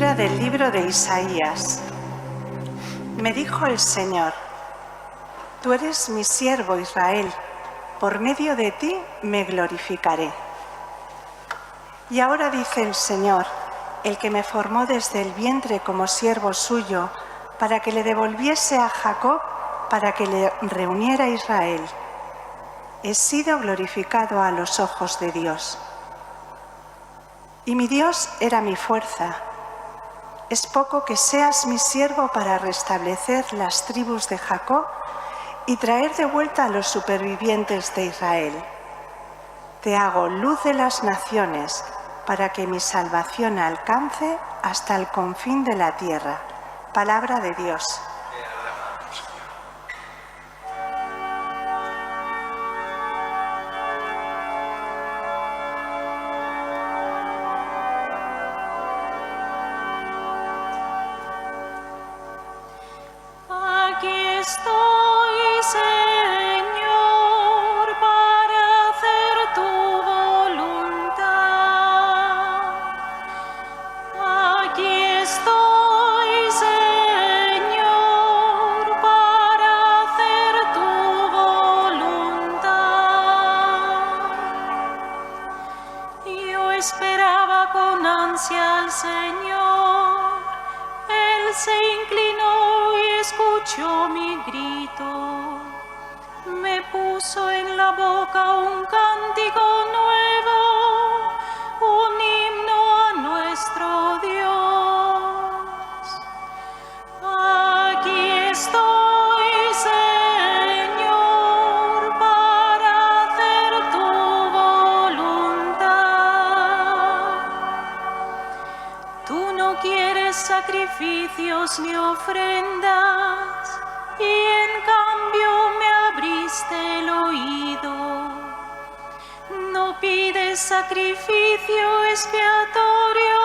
Lectura del libro de Isaías. Me dijo el Señor: Tú eres mi siervo Israel, por medio de ti me glorificaré. Y ahora dice el Señor, el que me formó desde el vientre como siervo suyo, para que le devolviese a Jacob, para que le reuniera a Israel. He sido glorificado a los ojos de Dios. Y mi Dios era mi fuerza. Es poco que seas mi siervo para restablecer las tribus de Jacob y traer de vuelta a los supervivientes de Israel. Te hago luz de las naciones para que mi salvación alcance hasta el confín de la tierra. Palabra de Dios. Esperaba con ansia al Señor, Él se inclinó y escuchó mi grito. Me puso en la boca un cántico nuevo, un himno a nuestro Dios. Aquí estoy, Señor, para hacer tu sacrificios ni ofrendas, y en cambio me abriste el oído. No pides sacrificio expiatorio,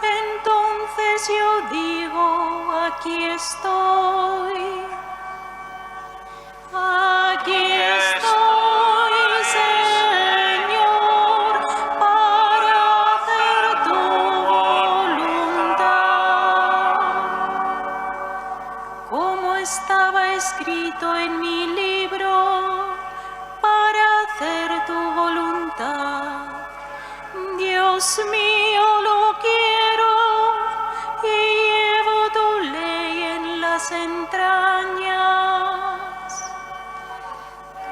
entonces yo digo, aquí estoy. Aquí estoy, Señor, para hacer tu estaba escrito en mi libro, para hacer tu voluntad. Dios mío, lo quiero y llevo tu ley en las entrañas.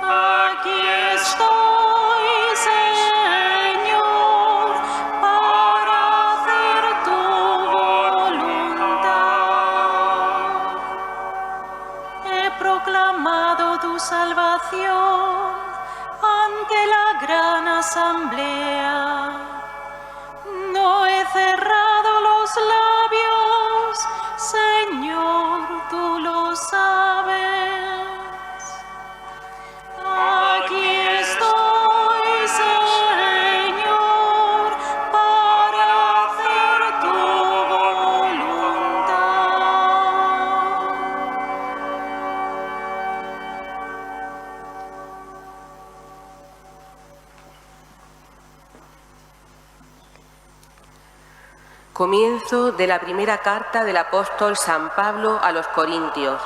Aquí estoy, Señor, para hacer tu proclamado tu salvación ante la gran asamblea. No he cerrado los labios, Señor, tú lo sabes. Aquí estoy, Señor, para hacer tu voluntad. Comienzo de la primera carta del apóstol San Pablo a los Corintios.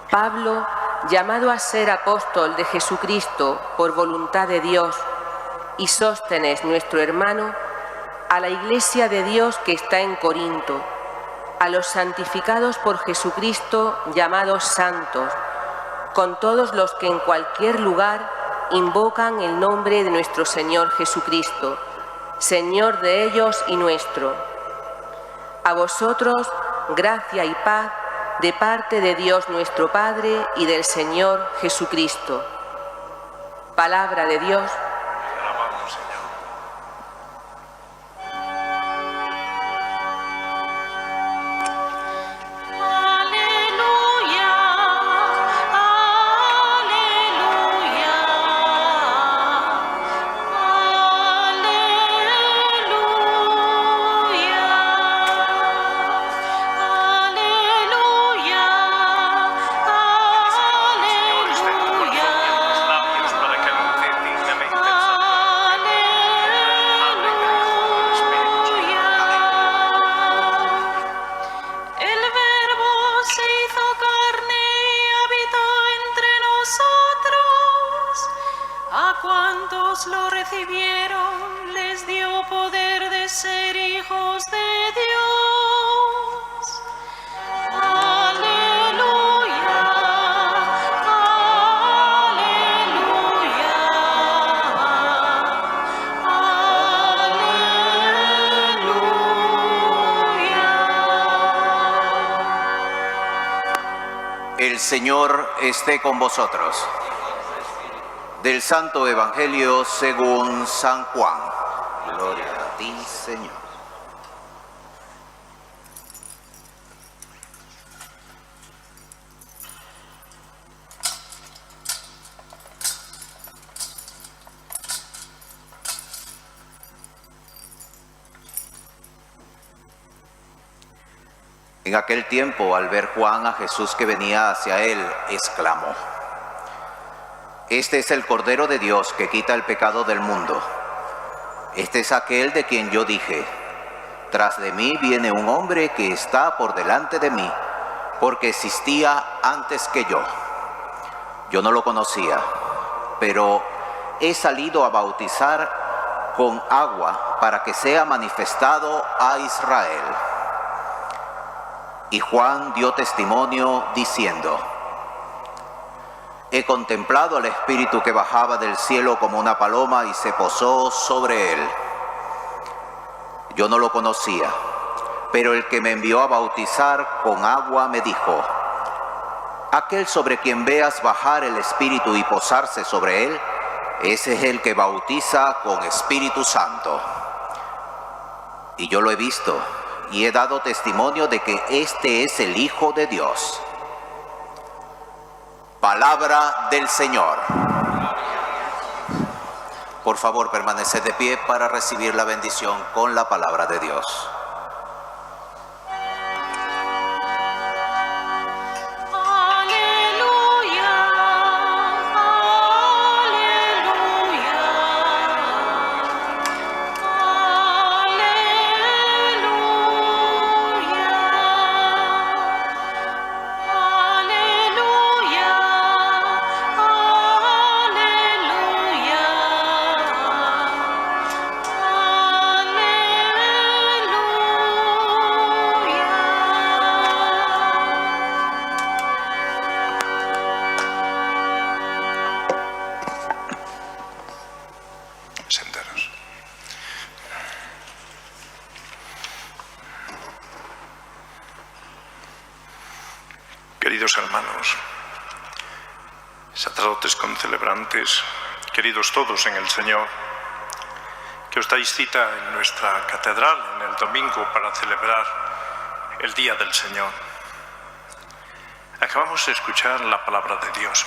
Pablo, llamado a ser apóstol de Jesucristo por voluntad de Dios, y Sóstenes, nuestro hermano, a la iglesia de Dios que está en Corinto, a los santificados por Jesucristo llamados santos, con todos los que en cualquier lugar invocan el nombre de nuestro Señor Jesucristo, Señor de ellos y nuestro. A vosotros, gracia y paz de parte de Dios nuestro Padre y del Señor Jesucristo. Palabra de Dios. cuantos lo recibieron, les dio poder de ser hijos de Dios. Aleluya, aleluya, aleluya. El Señor esté con vosotros. Del Santo Evangelio según San Juan. Gloria a ti, Señor. En aquel tiempo, al ver Juan a Jesús que venía hacia él, exclamó: Este es el Cordero de Dios que quita el pecado del mundo. Este es aquel de quien yo dije: tras de mí viene un hombre que está por delante de mí, porque existía antes que yo. Yo no lo conocía, pero he salido a bautizar con agua para que sea manifestado a Israel. Y Juan dio testimonio diciendo: He contemplado al Espíritu que bajaba del cielo como una paloma y se posó sobre él. Yo no lo conocía, pero el que me envió a bautizar con agua me dijo: Aquel sobre quien veas bajar el Espíritu y posarse sobre él, ese es el que bautiza con Espíritu Santo. Y yo lo he visto y he dado testimonio de que este es el Hijo de Dios. Palabra del Señor. Por favor, permaneced de pie para recibir la bendición con la palabra de Dios. Aleluya, aleluya, Sentaros. Queridos hermanos, sacerdotes concelebrantes, queridos todos en el Señor, que os dais cita en nuestra catedral en el domingo para celebrar el Día del Señor. Acabamos de escuchar la palabra de Dios,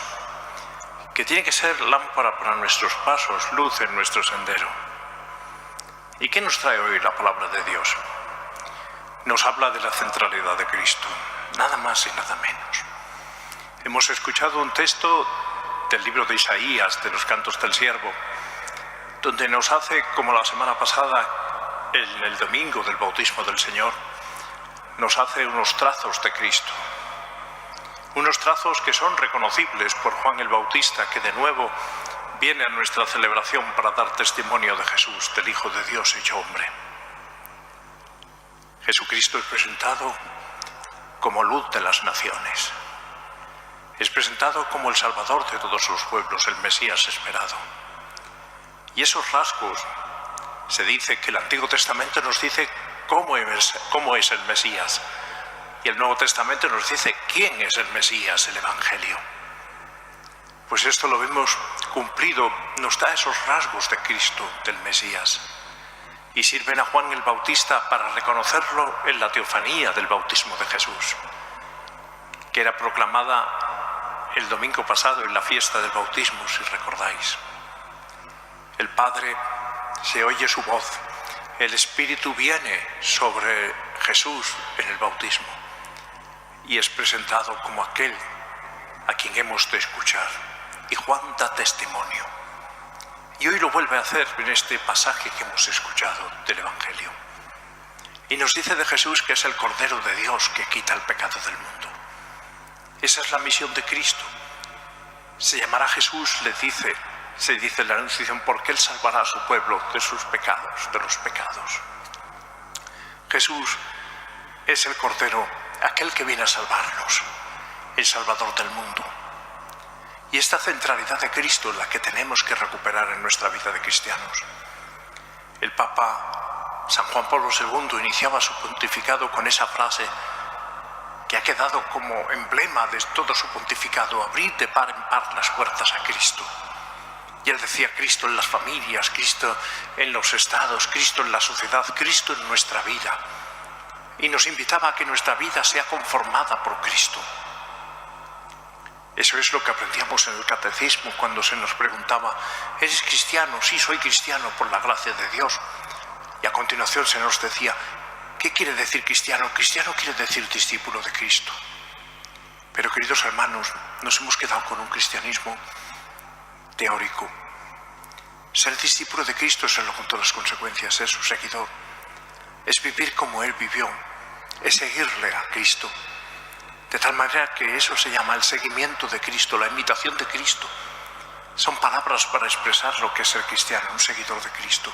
que tiene que ser lámpara para nuestros pasos, luz en nuestro sendero. ¿Y qué nos trae hoy la palabra de Dios? Nos habla de la centralidad de Cristo, nada más y nada menos. Hemos escuchado un texto del libro de Isaías, de los Cantos del Siervo, donde nos hace, como la semana pasada, en el domingo del bautismo del Señor, nos hace unos trazos de Cristo. Unos trazos que son reconocibles por Juan el Bautista, que de nuevo viene a nuestra celebración para dar testimonio de Jesús, del Hijo de Dios hecho hombre. Jesucristo es presentado como luz de las naciones. Es presentado como el Salvador de todos los pueblos, el Mesías esperado. Y esos rasgos, se dice que el Antiguo Testamento nos dice cómo es el Mesías. Y el Nuevo Testamento nos dice quién es el Mesías, el Evangelio. Pues esto lo vemos cumplido, nos da esos rasgos de Cristo, del Mesías. Y sirven a Juan el Bautista para reconocerlo en la teofanía del bautismo de Jesús, que era proclamada el domingo pasado en la fiesta del bautismo, si recordáis. El Padre, se oye su voz, el Espíritu viene sobre Jesús en el bautismo y es presentado como aquel a quien hemos de escuchar. Y Juan da testimonio. Y hoy lo vuelve a hacer en este pasaje que hemos escuchado del Evangelio. Y nos dice de Jesús que es el Cordero de Dios que quita el pecado del mundo. Esa es la misión de Cristo. Se llamará Jesús, le dice se dice en la Anunciación, porque Él salvará a su pueblo de sus pecados, de los pecados. Jesús es el Cordero, aquel que viene a salvarnos, el Salvador del mundo. Y esta centralidad de Cristo es la que tenemos que recuperar en nuestra vida de cristianos. El Papa San Juan Pablo II iniciaba su pontificado con esa frase que ha quedado como emblema de todo su pontificado: abrir de par en par las puertas a Cristo. Y él decía: Cristo en las familias, Cristo en los estados, Cristo en la sociedad, Cristo en nuestra vida. Y nos invitaba a que nuestra vida sea conformada por Cristo. Eso es lo que aprendíamos en el catecismo cuando se nos preguntaba: ¿eres cristiano? Sí, soy cristiano por la gracia de Dios. Y a continuación se nos decía: ¿qué quiere decir cristiano? Cristiano quiere decir discípulo de Cristo. Pero, queridos hermanos, nos hemos quedado con un cristianismo teórico. Ser discípulo de Cristo es serlo con todas las consecuencias, ser su seguidor. Es vivir como Él vivió, es seguirle a Cristo. De tal manera que eso se llama el seguimiento de Cristo, la imitación de Cristo. Son palabras para expresar lo que es ser cristiano, un seguidor de Cristo.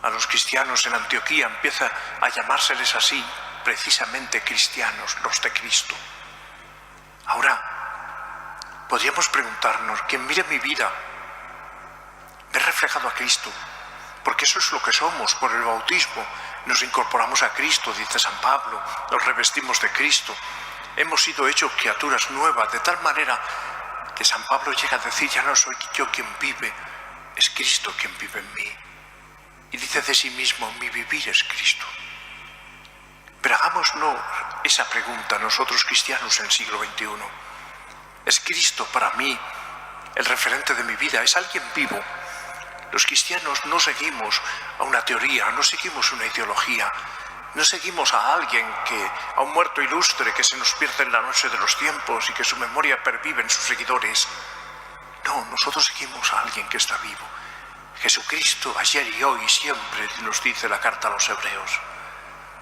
A los cristianos en Antioquía empieza a llamárseles así, precisamente cristianos, los de Cristo. Ahora, podríamos preguntarnos: quien mire mi vida, ¿ve reflejado a Cristo? Porque eso es lo que somos. Por el bautismo nos incorporamos a Cristo, dice San Pablo, nos revestimos de Cristo. Hemos sido hechos criaturas nuevas, de tal manera que San Pablo llega a decir: ya no soy yo quien vive, es Cristo quien vive en mí. Y dice de sí mismo: mi vivir es Cristo. Pero hagámonos esa pregunta nosotros cristianos en el siglo XXI. ¿Es Cristo para mí el referente de mi vida? ¿Es alguien vivo? Los cristianos no seguimos a una teoría, no seguimos una ideología, no seguimos a alguien a un muerto ilustre que se nos pierde en la noche de los tiempos y que su memoria pervive en sus seguidores. No, nosotros seguimos a alguien que está vivo. Jesucristo, ayer y hoy y siempre, nos dice la carta a los Hebreos.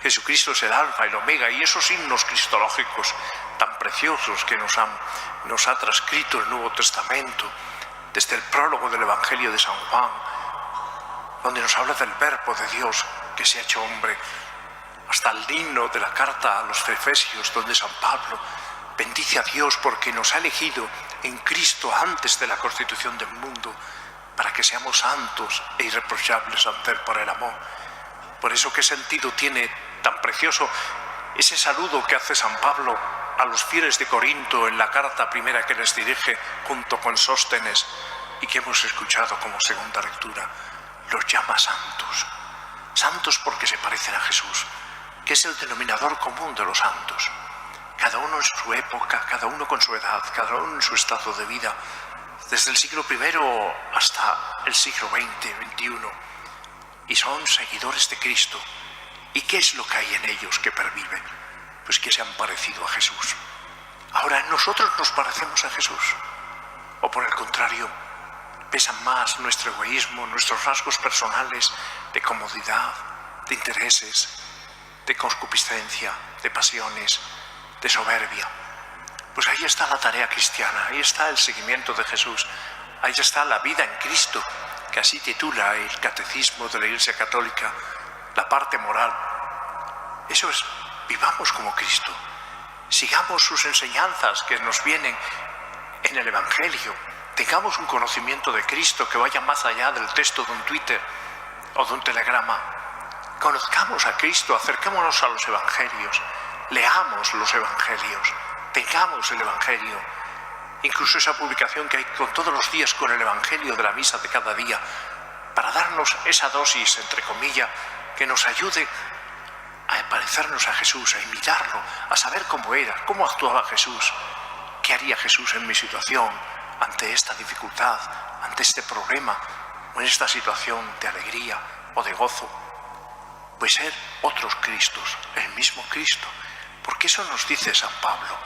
Jesucristo es el alfa y el omega, y esos himnos cristológicos tan preciosos que nos ha transcrito el Nuevo Testamento, desde el prólogo del Evangelio de San Juan, donde nos habla del Verbo de Dios que se ha hecho hombre, hasta el himno de la carta a los Efesios, donde San Pablo bendice a Dios porque nos ha elegido en Cristo antes de la constitución del mundo, para que seamos santos e irreprochables ante Él por el amor. Por eso, ¿qué sentido tiene tan precioso ese saludo que hace San Pablo a los fieles de Corinto en la carta primera que les dirige junto con Sóstenes y que hemos escuchado como segunda lectura? Los llama santos. Santos porque se parecen a Jesús, que es el denominador común de los santos. Cada uno en su época, cada uno con su edad, cada uno en su estado de vida, desde el siglo I hasta el siglo XX, XXI. Y son seguidores de Cristo. ¿Y qué es lo que hay en ellos que pervive? Pues que se han parecido a Jesús. Ahora, ¿nosotros nos parecemos a Jesús? ¿O por el contrario, pesan más nuestro egoísmo, nuestros rasgos personales de comodidad, de intereses, de concupiscencia, de pasiones, de soberbia? Pues ahí está la tarea cristiana, ahí está el seguimiento de Jesús, ahí está la vida en Cristo, que así titula el Catecismo de la Iglesia Católica, la parte moral. Eso es, vivamos como Cristo, sigamos sus enseñanzas que nos vienen en el Evangelio, tengamos un conocimiento de Cristo que vaya más allá del texto de un Twitter o de un telegrama. Conozcamos a Cristo, acerquémonos a los Evangelios, leamos los Evangelios, tengamos el Evangelio, incluso esa publicación que hay con todos los días con el Evangelio de la misa de cada día, para darnos esa dosis, entre comillas, que nos ayude a parecernos a Jesús, a imitarlo, a saber cómo era, cómo actuaba Jesús, qué haría Jesús en mi situación, ante esta dificultad, ante este problema, o en esta situación de alegría o de gozo. Pues ser otros Cristos, el mismo Cristo, porque eso nos dice San Pablo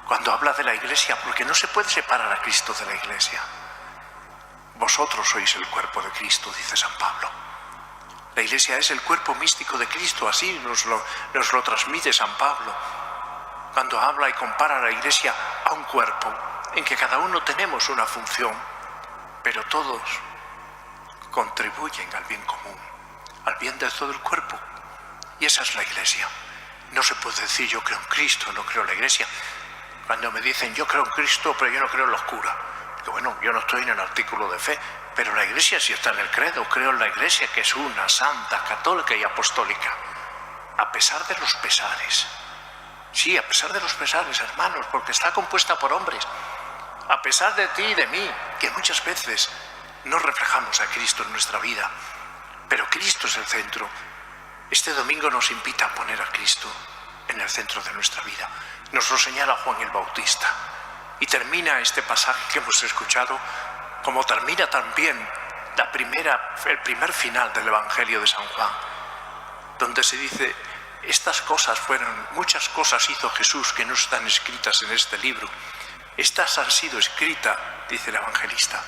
cuando habla de la Iglesia, porque no se puede separar a Cristo de la Iglesia. Vosotros sois el cuerpo de Cristo, dice San Pablo. La Iglesia es el cuerpo místico de Cristo, así nos lo transmite San Pablo, cuando habla y compara a la Iglesia a un cuerpo, en que cada uno tenemos una función, pero todos contribuyen al bien común, al bien de todo el cuerpo. Y esa es la Iglesia. No se puede decir yo creo en Cristo, no creo en la Iglesia. Cuando me dicen yo creo en Cristo, pero yo no creo en los curas. Digo, bueno, yo no estoy en el artículo de fe, pero la Iglesia sí está en el credo. Creo en la Iglesia, que es una, santa, católica y apostólica. A pesar de los pesares. Sí, a pesar de los pesares, hermanos, porque está compuesta por hombres. A pesar de ti y de mí, que muchas veces no reflejamos a Cristo en nuestra vida, pero Cristo es el centro. Este domingo nos invita a poner a Cristo en el centro de nuestra vida. Nos lo señala Juan el Bautista. Y termina este pasaje que hemos escuchado, como termina también el primer final del Evangelio de San Juan, donde se dice, muchas cosas hizo Jesús que no están escritas en este libro. Estas han sido escritas, dice el evangelista,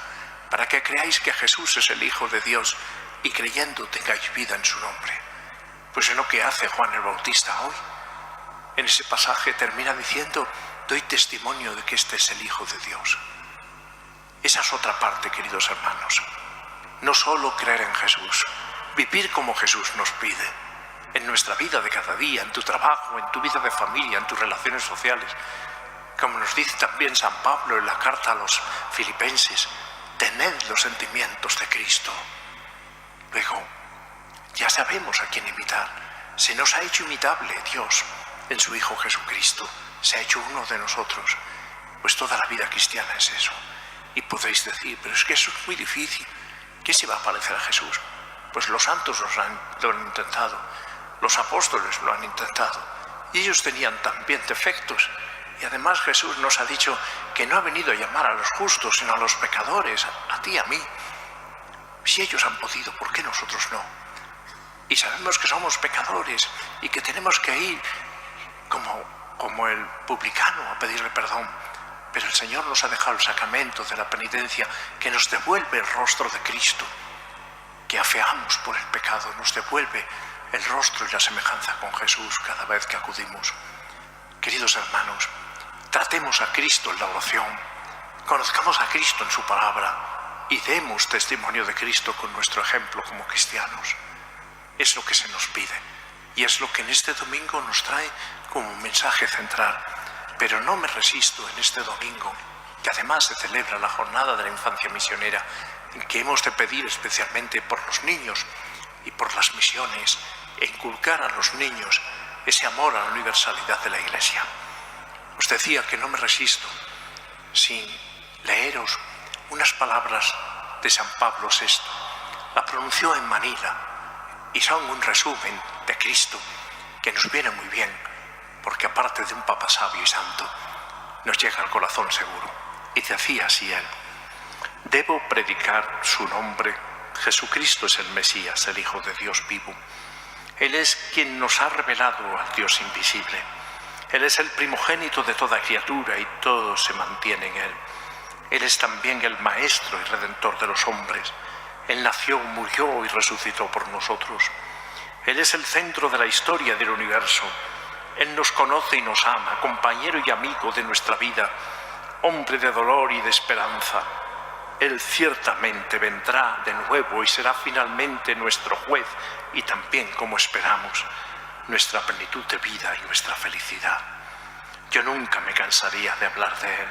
para que creáis que Jesús es el Hijo de Dios y creyendo tengáis vida en su nombre. Pues es lo que hace Juan el Bautista hoy. En ese pasaje termina diciendo, doy testimonio de que este es el Hijo de Dios. Esa es otra parte, queridos hermanos. No solo creer en Jesús, vivir como Jesús nos pide, en nuestra vida de cada día, en tu trabajo, en tu vida de familia, en tus relaciones sociales. Como nos dice también San Pablo en la carta a los filipenses, tened los sentimientos de Cristo. Luego, ya sabemos a quién imitar. Se nos ha hecho imitable Dios en su Hijo Jesucristo. Se ha hecho uno de nosotros. Pues toda la vida cristiana es eso. Y podréis decir, pero es que eso es muy difícil. ¿Quién se va a parecer a Jesús? Pues los santos lo han intentado. Los apóstoles lo han intentado. Y ellos tenían también defectos. Y además Jesús nos ha dicho que no ha venido a llamar a los justos, sino a los pecadores, a ti y a mí. Si ellos han podido, ¿por qué nosotros no? Y sabemos que somos pecadores y que tenemos que ir como el publicano a pedirle perdón. Pero el Señor nos ha dejado el sacramento de la penitencia que nos devuelve el rostro de Cristo, que afeamos por el pecado, nos devuelve el rostro y la semejanza con Jesús cada vez que acudimos. Queridos hermanos, tratemos a Cristo en la oración, conozcamos a Cristo en su palabra y demos testimonio de Cristo con nuestro ejemplo como cristianos. Es lo que se nos pide y es lo que en este domingo nos trae como un mensaje central. Pero no me resisto en este domingo, que además se celebra la jornada de la infancia misionera, en que hemos de pedir especialmente por los niños y por las misiones e inculcar a los niños ese amor a la universalidad de la Iglesia. Os decía que no me resisto sin leeros unas palabras de San Pablo VI. La pronunció en Manila y son un resumen de Cristo que nos viene muy bien, porque aparte de un Papa sabio y santo, nos llega al corazón seguro. Y decía así él: debo predicar su nombre. Jesucristo es el Mesías, el Hijo de Dios vivo. Él es quien nos ha revelado al Dios invisible. Él es el primogénito de toda criatura y todo se mantiene en Él. Él es también el Maestro y Redentor de los hombres. Él nació, murió y resucitó por nosotros. Él es el centro de la historia del universo. Él nos conoce y nos ama, compañero y amigo de nuestra vida, hombre de dolor y de esperanza. Él ciertamente vendrá de nuevo y será finalmente nuestro juez y también, como esperamos, nuestra plenitud de vida y nuestra felicidad. Yo nunca me cansaría de hablar de Él.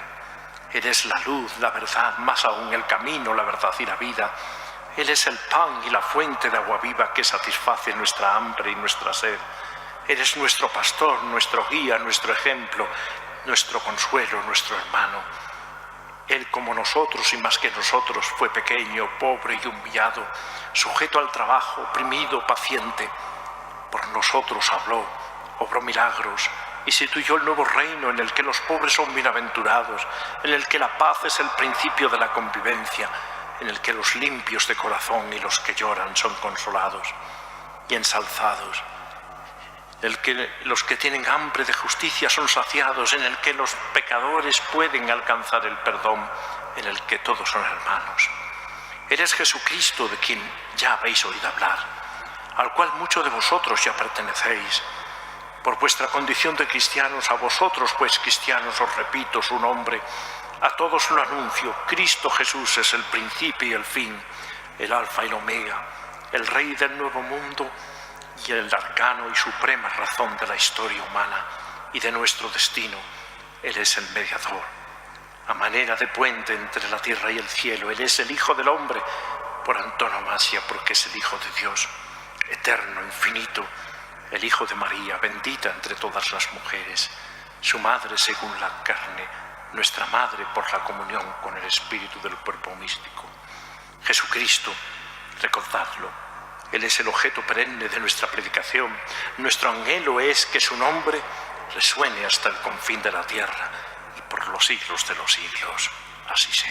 Él es la luz, la verdad, más aún el camino, la verdad y la vida. Él es el pan y la fuente de agua viva que satisface nuestra hambre y nuestra sed. Él es nuestro pastor, nuestro guía, nuestro ejemplo, nuestro consuelo, nuestro hermano. Él, como nosotros y más que nosotros, fue pequeño, pobre y humillado, sujeto al trabajo, oprimido, paciente. Por nosotros habló, obró milagros, instituyó el nuevo reino en el que los pobres son bienaventurados, en el que la paz es el principio de la convivencia, en el que los limpios de corazón y los que lloran son consolados y ensalzados, en el que los que tienen hambre de justicia son saciados, en el que los pecadores pueden alcanzar el perdón, en el que todos son hermanos. Él es Jesucristo, de quien ya habéis oído hablar, al cual muchos de vosotros ya pertenecéis. Por vuestra condición de cristianos, a vosotros pues cristianos os repito su nombre, A todos lo anuncio, Cristo Jesús es el principio y el fin, el alfa y el omega, el Rey del nuevo mundo y el arcano y suprema razón de la historia humana y de nuestro destino. Él es el mediador, a manera de puente entre la tierra y el cielo. Él es el Hijo del Hombre, por antonomasia, porque es el Hijo de Dios, eterno, infinito, el Hijo de María, bendita entre todas las mujeres, su madre según la carne, nuestra madre por la comunión con el Espíritu del cuerpo místico. Jesucristo, recordadlo, Él es el objeto perenne de nuestra predicación. Nuestro anhelo es que su nombre resuene hasta el confín de la tierra y por los siglos de los siglos. Así sea.